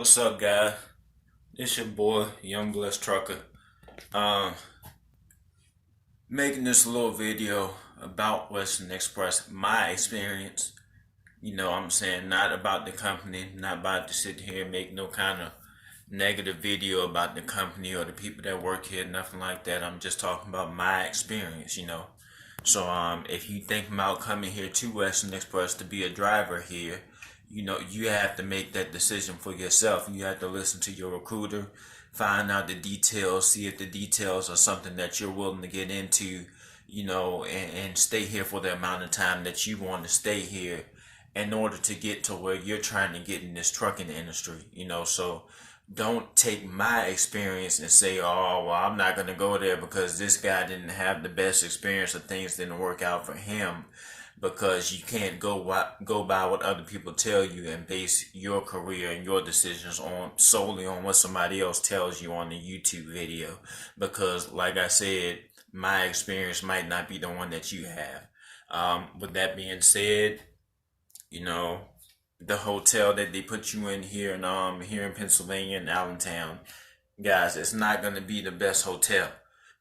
What's up, guy? It's your boy, Young Blessed Trucker. Um, Making this little video about Western Express, my experience. I'm saying not about the company, not about to sit here and make no kind of negative video about the company or the people that work here, nothing like that. I'm just talking about my experience. So if you think about coming here to Western Express to be a driver here, you have to make that decision for yourself. You have to listen to your recruiter, find out the details, see if the details are something that you're willing to get into, and stay here for the amount of time that you want to stay here in order to get to where you're trying to get in this trucking industry. So don't take my experience and say, oh, well, I'm not going to go there because this guy didn't have the best experience or things didn't work out for him, because you can't go by what other people tell you and base your career and your decisions on solely on what somebody else tells you on the YouTube video. Because, like I said, my experience might not be the one that you have. With that being said, you know, the hotel that they put you in here in Pennsylvania in Allentown, guys, it's not gonna be the best hotel.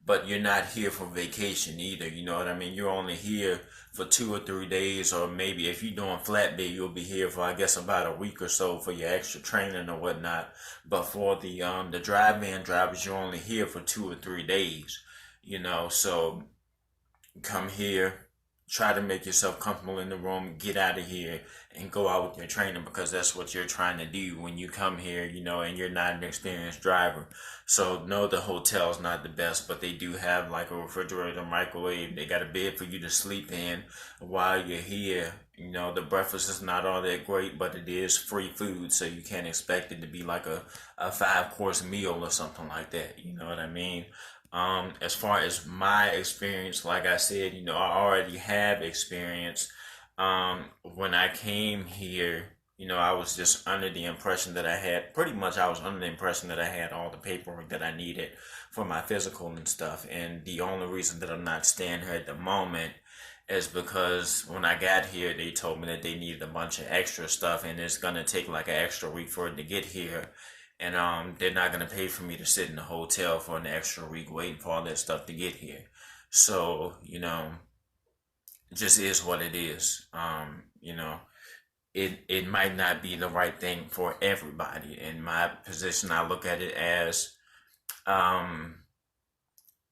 But you're not here for vacation either, you know what I mean? You're only here for 2 or 3 days, or maybe if you're doing flatbed, you'll be here for, I guess, about a week or so for your extra training or whatnot. But for the drive-in drivers, you're only here for 2 or 3 days. So come here, try to make yourself comfortable in the room, get out of here, and go out with your training, because that's what you're trying to do when you come here, and you're not an experienced driver. So, no, the hotel's not the best, but they do have like a refrigerator, microwave. They got a bed for you to sleep in while you're here. The breakfast is not all that great, but it is free food, so you can't expect it to be like a 5-course meal or something like that. You know what I mean? As far as my experience, like I said, I already have experience. When I came here, I was just under the impression that I was under the impression that I had all the paperwork that I needed for my physical and stuff. And the only reason that I'm not staying here at the moment is because when I got here, they told me that they needed a bunch of extra stuff, and it's gonna take like an extra week for it to get here. And they're not gonna pay for me to sit in the hotel for an extra week waiting for all that stuff to get here. So, it just is what it is. It might not be the right thing for everybody. In my position, I look at it as, um,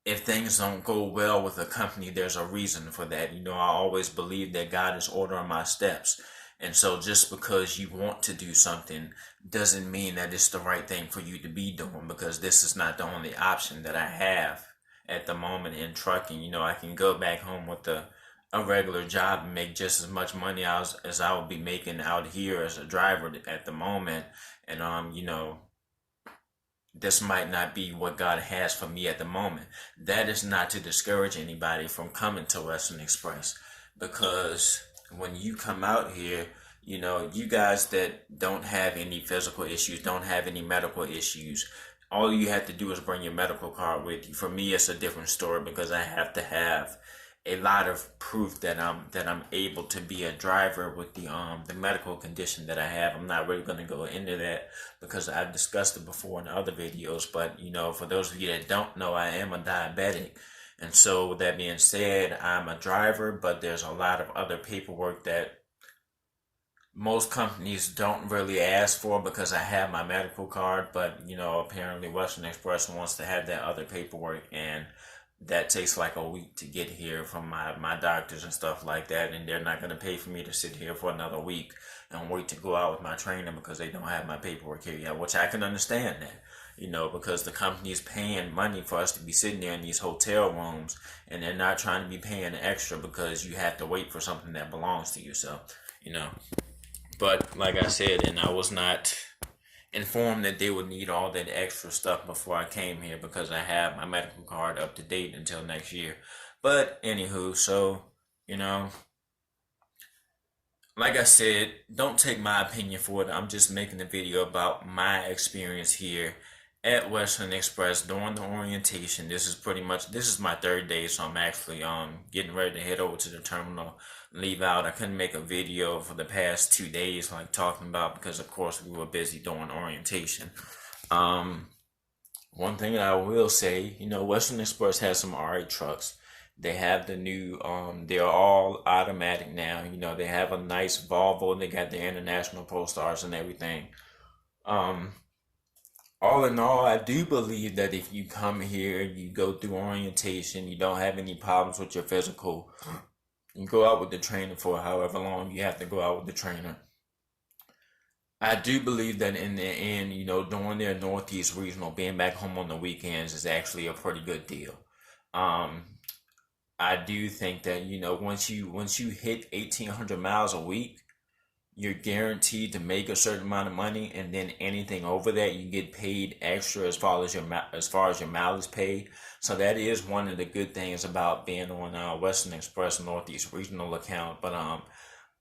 if things don't go well with a company, there's a reason for that. I always believe that God is ordering my steps. And so just because you want to do something doesn't mean that it's the right thing for you to be doing, because this is not the only option that I have at the moment in trucking. I can go back home with a regular job and make just as much money as I would be making out here as a driver at the moment. And this might not be what God has for me at the moment. That is not to discourage anybody from coming to Western Express, because when you come out here, you guys that don't have any physical issues, don't have any medical issues, all you have to do is bring your medical card with you. For me, it's a different story, because I have to have a lot of proof that I'm able to be a driver with the medical condition that I have. I'm not really going to go into that because I've discussed it before in other videos. But for those of you that don't know, I am a diabetic. And so with that being said, I'm a driver, but there's a lot of other paperwork that most companies don't really ask for, because I have my medical card. But apparently Western Express wants to have that other paperwork, and that takes like a week to get here from my doctors and stuff like that. And they're not going to pay for me to sit here for another week and wait to go out with my trainer because they don't have my paperwork here yet, which I can understand that. Because the company is paying money for us to be sitting there in these hotel rooms, and they're not trying to be paying extra because you have to wait for something that belongs to you. So, you know, but like I said, and I was not informed that they would need all that extra stuff before I came here, because I have my medical card up to date until next year. But anywho, so, you know, like I said, don't take my opinion for it. I'm just making a video about my experience here at Western Express during the orientation. This is my third day, so I'm actually getting ready to head over to the terminal, leave out. I couldn't make a video for the past 2 days, like talking about, because of course we were busy doing orientation. Um, One thing that I will say, Western Express has some alright trucks. They have the new, they're all automatic now. They have a nice Volvo. They got the International Postars and everything. Um, all in all, I do believe that if you come here, you go through orientation, you don't have any problems with your physical, you go out with the trainer for however long you have to go out with the trainer. I do believe that in the end, doing their Northeast Regional, being back home on the weekends is actually a pretty good deal. Um, I do think that, once you hit 1,800 miles a week, you're guaranteed to make a certain amount of money, and then anything over that you get paid extra as far as your mileage paid. So that is one of the good things about being on Western Express Northeast Regional account. But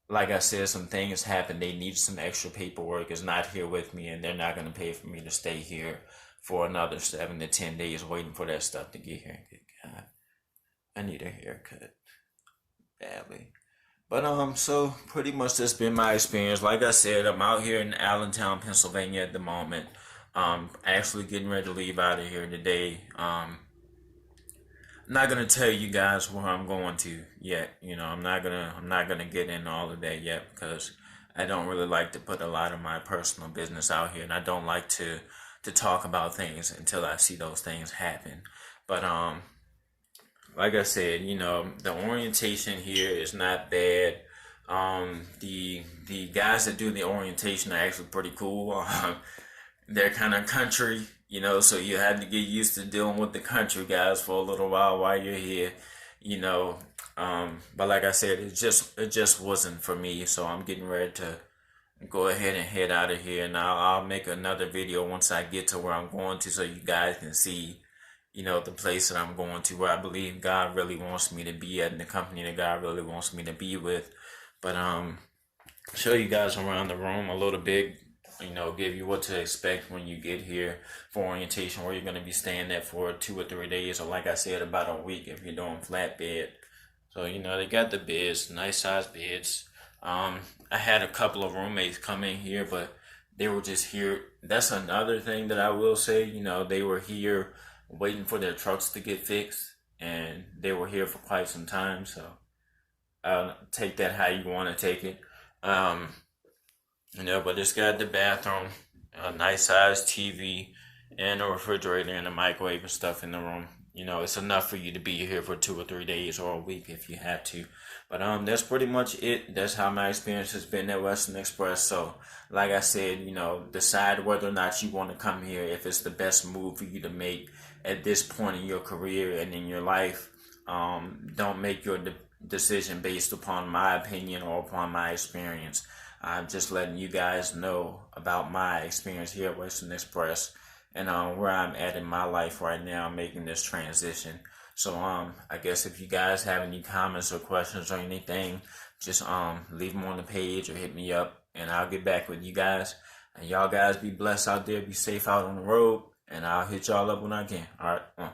like I said, some things happened. They need some extra paperwork. It's not here with me, and they're not going to pay for me to stay here for another 7 to 10 days waiting for that stuff to get here. Good God, I need a haircut badly. But so pretty much that's been my experience. Like I said, I'm out here in Allentown, Pennsylvania at the moment. Actually getting ready to leave out of here today. I'm not gonna tell you guys where I'm going to yet. I'm not gonna get into all of that yet because I don't really like to put a lot of my personal business out here, and I don't like to talk about things until I see those things happen. But like I said, the orientation here is not bad. The guys that do the orientation are actually pretty cool. They're kind of country, so you had to get used to dealing with the country guys for a little while you're here, you know. But like I said, it just wasn't for me, so I'm getting ready to go ahead and head out of here, and I'll make another video once I get to where I'm going to, so you guys can see, the place that I'm going to, where I believe God really wants me to be at, and the company that God really wants me to be with. But show you guys around the room a little bit, give you what to expect when you get here for orientation, where you're going to be staying there for 2 or 3 days, or like I said, about a week if you're doing flatbed. So, they got the beds, nice size beds. I had a couple of roommates come in here, but they were just here. That's another thing that I will say, they were here waiting for their trucks to get fixed, and they were here for quite some time, so take that how you want to take it. Um, but it's got the bathroom, a nice sized TV, and a refrigerator and a microwave and stuff in the room. It's enough for you to be here for 2 or 3 days or a week if you have to. But that's pretty much it. That's how my experience has been at Western Express. So, like I said, decide whether or not you want to come here, if it's the best move for you to make at this point in your career and in your life. Don't make your decision based upon my opinion or upon my experience. I'm just letting you guys know about my experience here at Western Express, and where I'm at in my life right now, making this transition. So I guess if you guys have any comments or questions or anything, just leave them on the page or hit me up, and I'll get back with you guys. And y'all guys be blessed out there, be safe out on the road, and I'll hit y'all up when I can. All right.